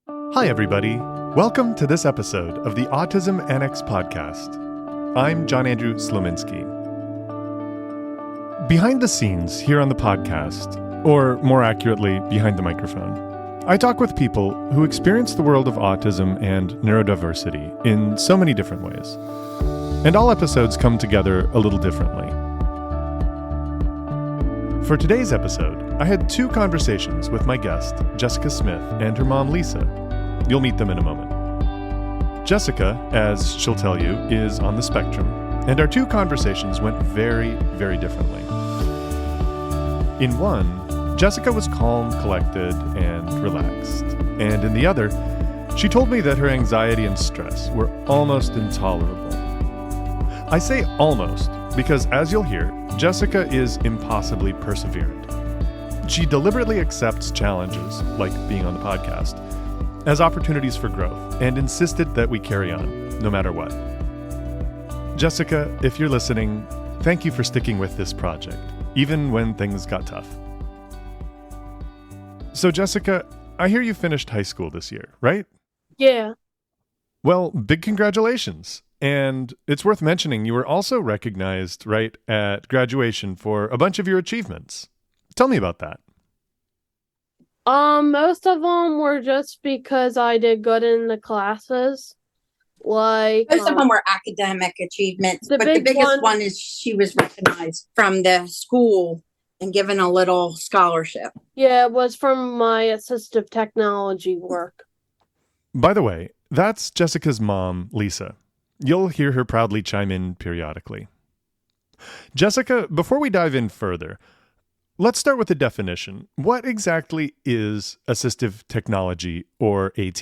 Hi, everybody. Welcome to this episode of the Autism Annex podcast. I'm John Andrew Slominski. Behind the scenes here on the podcast, or more accurately, behind the microphone, I talk with people who experience the world of autism and neurodiversity in so many different ways. And all episodes come together a little differently. For today's episode, I had two conversations with my guest, Jessica Smith, and her mom, Lisa. You'll meet them in a moment. Jessica, as she'll tell you, is on the spectrum, and our two conversations went very, very differently. In one, Jessica was calm, collected, and relaxed. And in the other, she told me that her anxiety and stress were almost intolerable. I say almost because, as you'll hear, Jessica is impossibly perseverant. She deliberately accepts challenges, like being on the podcast, as opportunities for growth, and insisted that we carry on, no matter what. Jessica, if you're listening, thank you for sticking with this project, even when things got tough. So Jessica, I hear you finished high school this year, right? Yeah. Well, big congratulations. And it's worth mentioning you were also recognized right at graduation for a bunch of your achievements. Tell me about that. Most of them were just because I did good in the classes. Like, Most of them were academic achievements, the but the big biggest one- one is she was recognized from the school and given a little scholarship. yeah, it was from my assistive technology work. By the way, that's Jessica's mom, Lisa. You'll hear her proudly chime in periodically. Jessica, before we dive in further, let's start with the definition. What exactly is assistive technology, or AT?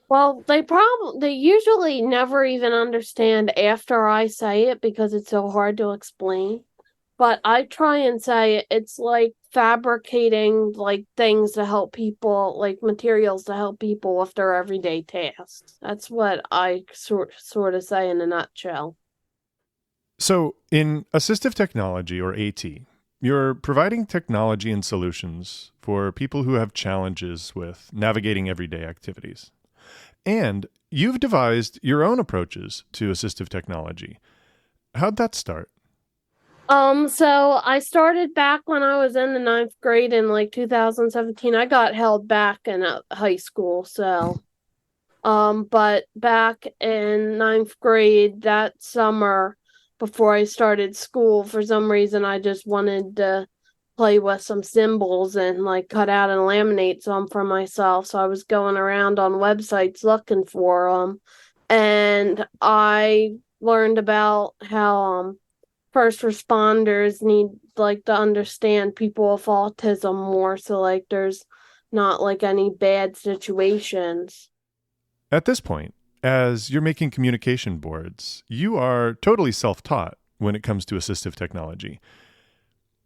Well, they usually never even understand after I say it because it's so hard to explain. But I try and say it's like fabricating like things to help people, like materials to help people with their everyday tasks. That's what I sort of say in a nutshell. So, in assistive technology, or AT, you're providing technology and solutions for people who have challenges with navigating everyday activities. And you've devised your own approaches to assistive technology. How'd that start? So I started back when I was in the 9th grade in like 2017. I got held back in high school, so but back in 9th grade that summer before I started school, for some reason I just wanted to play with some symbols and like cut out and laminate some for myself. So I was going around on websites looking for them, and I learned about how first responders need like to understand people with autism more, so like there's not like any bad situations. At this point, as you're making communication boards, you are totally self-taught when it comes to assistive technology.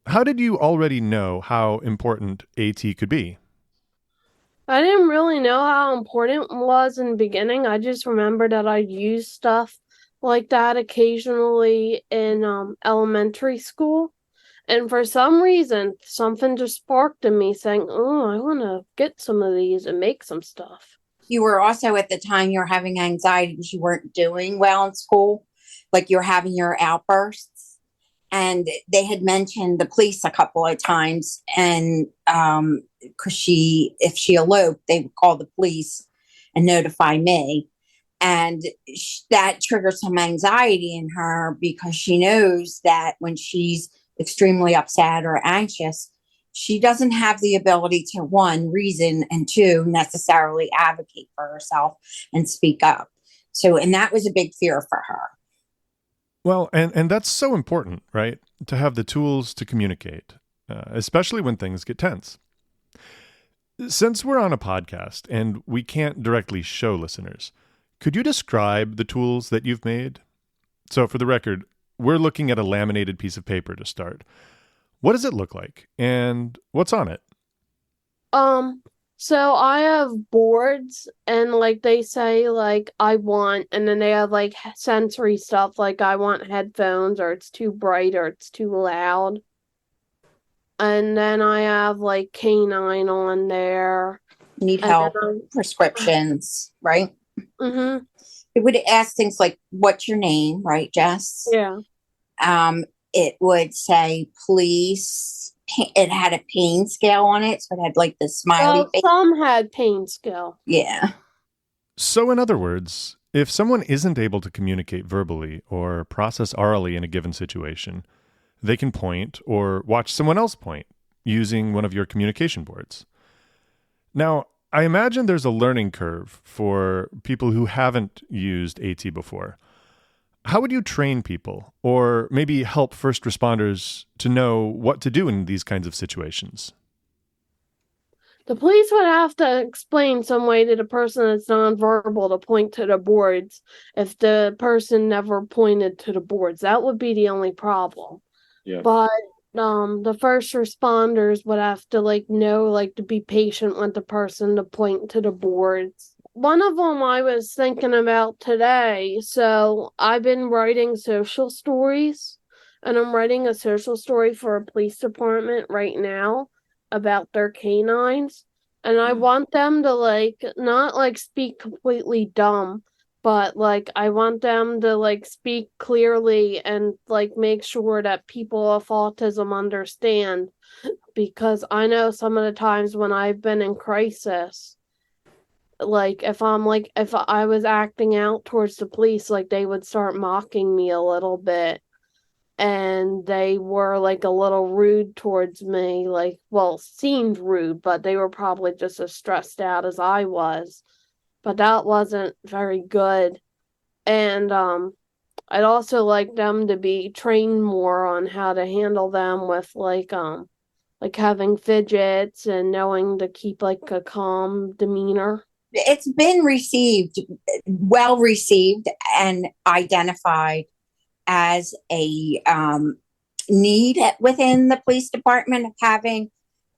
How did you already know how important AT could be? I didn't really know how important it was in the beginning. I just remember that I used stuff like that occasionally in elementary school. And for some reason, something just sparked in me saying, oh, I want to get some of these and make some stuff. You were also at the time you were having anxiety because you weren't doing well in school, like you were having your outbursts. And they had mentioned the police a couple of times, and because if she eloped, they would call the police and notify me. And that triggers some anxiety in her because she knows that when she's extremely upset or anxious, she doesn't have the ability to, one, reason, and two, necessarily advocate for herself and speak up. So, and that was a big fear for her. Well, and that's so important, right? To have the tools to communicate, especially when things get tense. Since we're on a podcast and we can't directly show listeners, could you describe the tools that you've made? So for the record, we're looking at a laminated piece of paper to start. What does it look like and what's on it? So I have boards, and like they say like I want, and then they have like sensory stuff like I want headphones, or it's too bright, or it's too loud. And then I have like canine on there. need And then help, prescriptions, right? mm-hmm, It would ask things like, what's your name, right, Jess? yeah. It would say police. It had a pain scale on it, so it had like the smiley Well, face. some had pain skill. Yeah. So, in other words, if someone isn't able to communicate verbally or process orally in a given situation, they can point or watch someone else point using one of your communication boards. Now, I imagine there's a learning curve for people who haven't used AT before. How would you train people or maybe help first responders to know what to do in these kinds of situations? The police would have to explain some way to the person that's nonverbal to point to the boards if the person never pointed to the boards. That would be the only problem. Yeah. But the first responders would have to know to be patient with the person to point to the boards. One of them I was thinking about today. So I've been writing social stories, and I'm writing a social story for a police department right now about their canines. And I want them to not speak completely dumb, but I want them to speak clearly and make sure that people with autism understand, because I know some of the times when I've been in crisis, if I was acting out towards the police, they would start mocking me a little bit, and they were a little rude towards me, seemed rude, but they were probably just as stressed out as I was. But that wasn't very good. And I'd also like them to be trained more on how to handle them with having fidgets and knowing to keep a calm demeanor. It's been well received, and identified as a need within the police department of having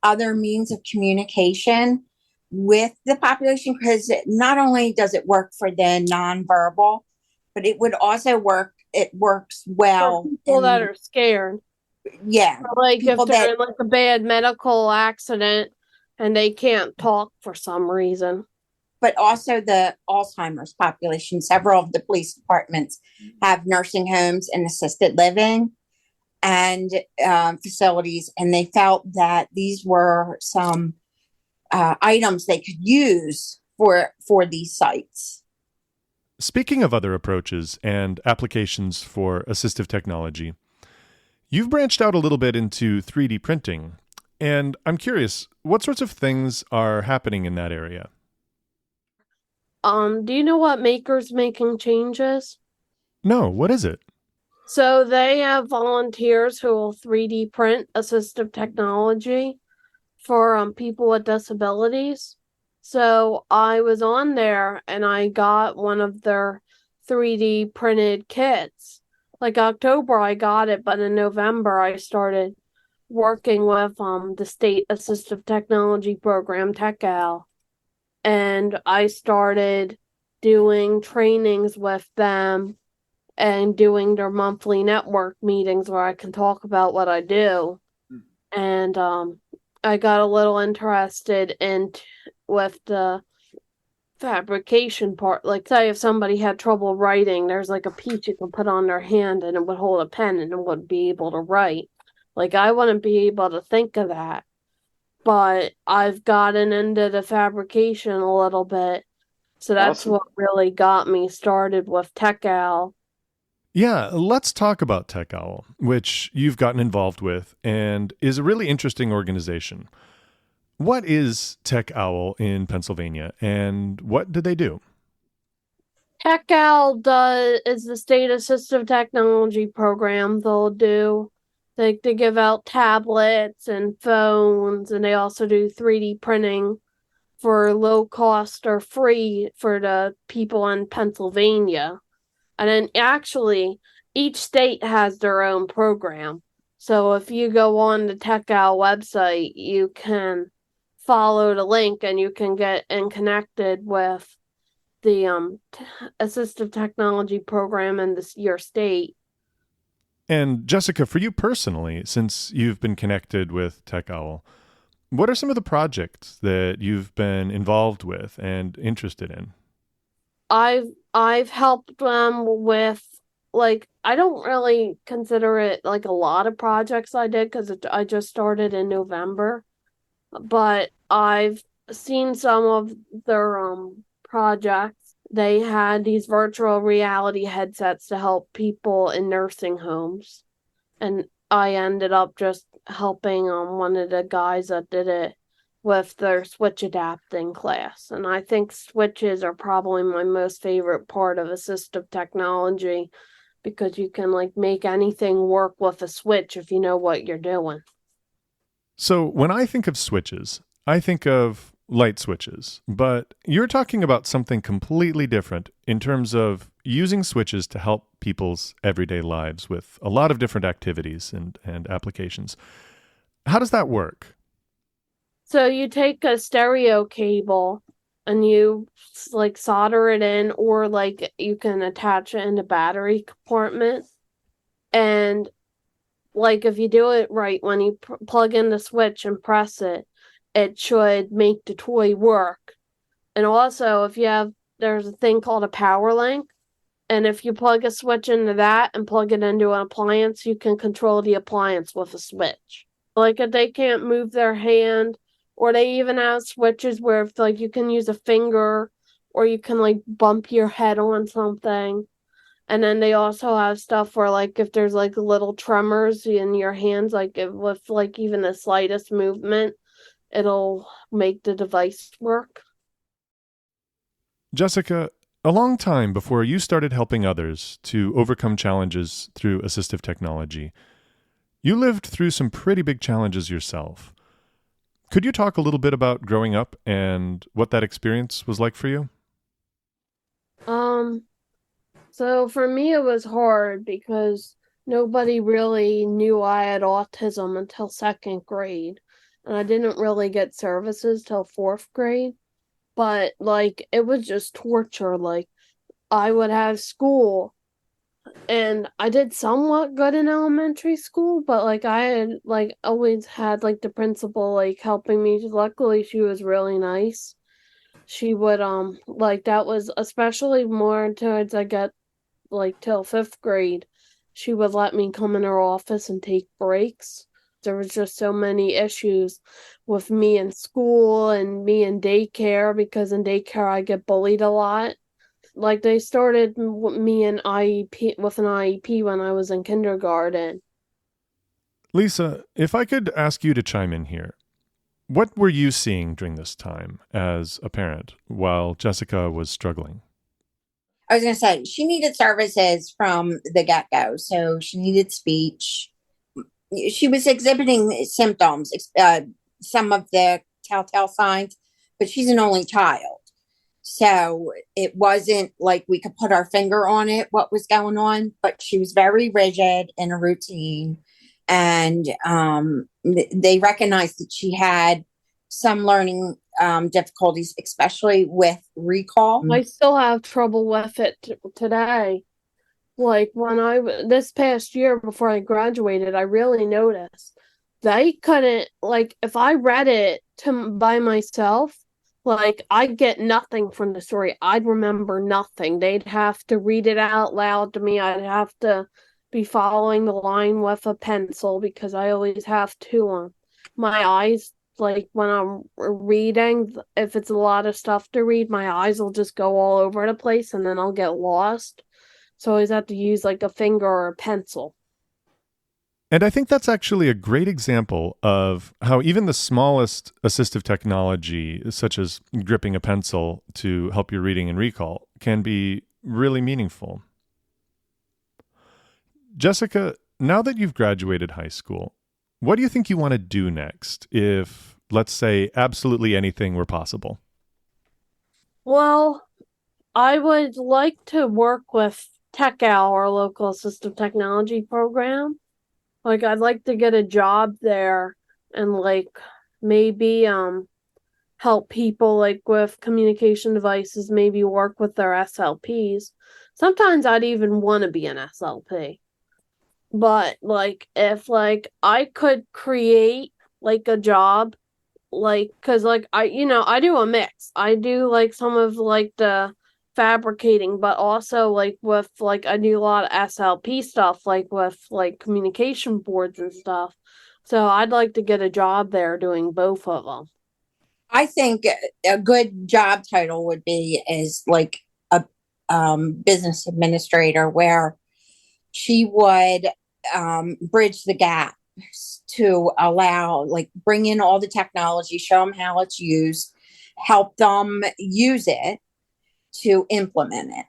other means of communication with the population, because not only does it work for the nonverbal, but it works well for people that are scared. Yeah. If they're in a bad medical accident and they can't talk for some reason. But also the Alzheimer's population. Several of the police departments have nursing homes and assisted living and facilities, and they felt that these were some items they could use for these sites. Speaking of other approaches and applications for assistive technology, you've branched out a little bit into 3D printing, and I'm curious, what sorts of things are happening in that area? Do you know what Makers Making Changes? No, what is it? So they have volunteers who will 3D print assistive technology for people with disabilities. So I was on there and I got one of their 3D printed kits. October I got it, but in November I started working with the state assistive technology program, TechAL. And I started doing trainings with them and doing their monthly network meetings where I can talk about what I do. And I got a little interested with the fabrication part. Say if somebody had trouble writing, there's a piece you can put on their hand and it would hold a pen and it would be able to write. I wouldn't be able to think of that. But I've gotten into the fabrication a little bit. So that's Awesome. what really got me started with TechAL. Yeah, let's talk about TechOwl, which you've gotten involved with and is a really interesting organization. What is TechOwl in Pennsylvania and what do they do? TechAL is the state assistive technology program. They give out tablets and phones, and they also do 3D printing for low cost or free for the people in Pennsylvania. And then actually, each state has their own program. So if you go on the TechOwl website, you can follow the link and you can get connected with the assistive technology program in your state. And Jessica, for you personally, since you've been connected with TechOwl, What are some of the projects that you've been involved with and interested in? I've helped them with like I don't really consider it like a lot of projects I did because I just started in November, but I've seen some of their projects. They had these virtual reality headsets to help people in nursing homes, and I ended up just helping one of the guys that did it with their switch adapting class. And I think switches are probably my most favorite part of assistive technology because you can like make anything work with a switch if you know what you're doing. So, when I think of switches, I think of light switches, but you're talking about something completely different in terms of using switches to help people's everyday lives with a lot of different activities and applications. How does that work? So you take a stereo cable and you like solder it in, or like you can attach it in the battery compartment. And like if you do it right, when you plug in the switch and press it, it should make the toy work. And also, if you have, there's a thing called a power link. And if you plug a switch into that and plug it into an appliance, you can control the appliance with a switch. Like if they can't move their hand, or they even have switches where if like you can use a finger or you can like bump your head on something. And then they also have stuff where like if there's like little tremors in your hands, like if, with like even the slightest movement, it'll make the device work. Jessica, a long time before you started helping others to overcome challenges through assistive technology, you lived through some pretty big challenges yourself. Could you talk a little bit about growing up and what that experience was like for you? Um, so for me it was hard because nobody really knew I had autism until second grade, and I didn't really get services till fourth grade. But like it was just torture. Like I would have school, and I did somewhat good in elementary school, but like I had like always had like the principal like helping me. Luckily she was really nice. She would like that was especially more towards I get like till fifth grade. She would let me come in her office and take breaks. There was just so many issues with me in school and me in daycare, because in daycare I get bullied a lot. Like they started me in IEP with an IEP when I was in kindergarten. Lisa, if I could ask you to chime in here, what were you seeing during this time as a parent while Jessica was struggling? I was going to say she needed services from the get go. So she needed speech. She was exhibiting symptoms, some of the telltale signs, but she's an only child. So it wasn't like we could put our finger on it, what was going on, but she was very rigid in a routine. And they recognized that she had some learning difficulties, especially with recall. I still have trouble with it today. Like when this past year before I graduated, I really noticed they couldn't, like if I read it to by myself, like I'd get nothing from the story. I'd remember nothing. They'd have to read it out loud to me. I'd have to be following the line with a pencil because I always have to. My eyes, like when I'm reading, if it's a lot of stuff to read, my eyes will just go all over the place and then I'll get lost. So I always have to use like a finger or a pencil. And I think that's actually a great example of how even the smallest assistive technology, such as gripping a pencil to help your reading and recall, can be really meaningful. Jessica, now that you've graduated high school, what do you think you want to do next if, let's say, absolutely anything were possible? Well, I would like to work with TechAl, our local assistive technology program. Like I'd like to get a job there and like maybe help people like with communication devices, maybe work with their SLPs. Sometimes I'd even want to be an SLP. But like if like I could create like a job like, cause like I do a mix. I do like some of like the fabricating, but also like with like I do a lot of SLP stuff, like with like communication boards and stuff. So I'd like to get a job there doing both of them. I think a good job title would be is like a business administrator, where she would bridge the gap to allow, like, bring in all the technology, show them how it's used, help them use it to implement it.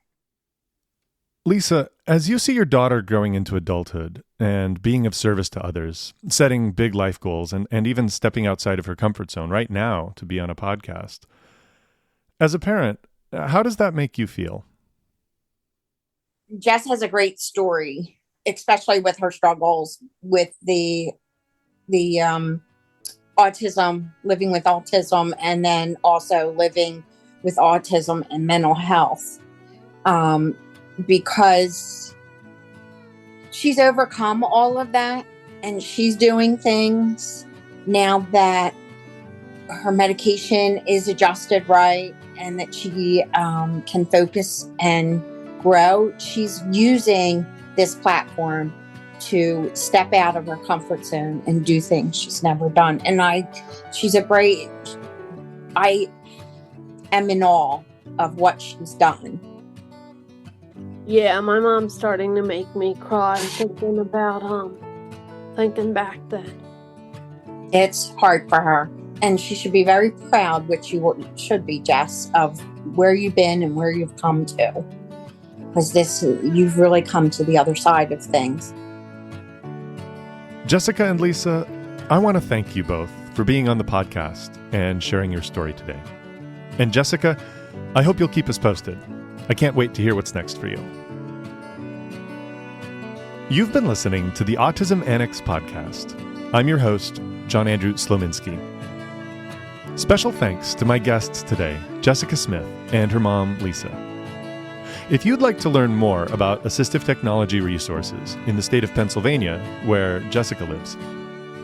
Lisa, as you see your daughter growing into adulthood and being of service to others, setting big life goals, and even stepping outside of her comfort zone right now to be on a podcast, as a parent, how does that make you feel? Jess has a great story, especially with her struggles with the autism, living with autism, and then also living with autism and mental health. Because she's overcome all of that, and she's doing things now that her medication is adjusted right, and that she can focus and grow. She's using this platform to step out of her comfort zone and do things she's never done. And I am in awe of what she's done. Yeah, my mom's starting to make me cry thinking about thinking back then. It's hard for her, and she should be very proud, which you should be, Jess, of where you've been and where you've come to. Because you've really come to the other side of things. Jessica and Lisa, I want to thank you both for being on the podcast and sharing your story today. And Jessica, I hope you'll keep us posted. I can't wait to hear what's next for you. You've been listening to the Autism Annex podcast. I'm your host, John Andrew Slominski. Special thanks to my guests today, Jessica Smith and her mom, Lisa. If you'd like to learn more about assistive technology resources in the state of Pennsylvania, where Jessica lives,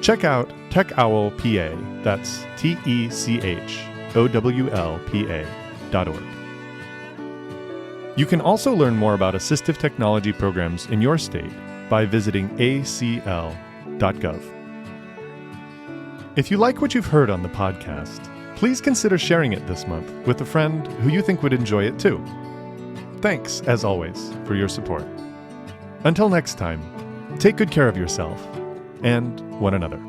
check out Tech Owl PA, that's TECHOWLPA.org. You can also learn more about assistive technology programs in your state by visiting acl.gov. If you like what you've heard on the podcast, please consider sharing it this month with a friend who you think would enjoy it too. Thanks, as always, for your support. Until next time, take good care of yourself and one another.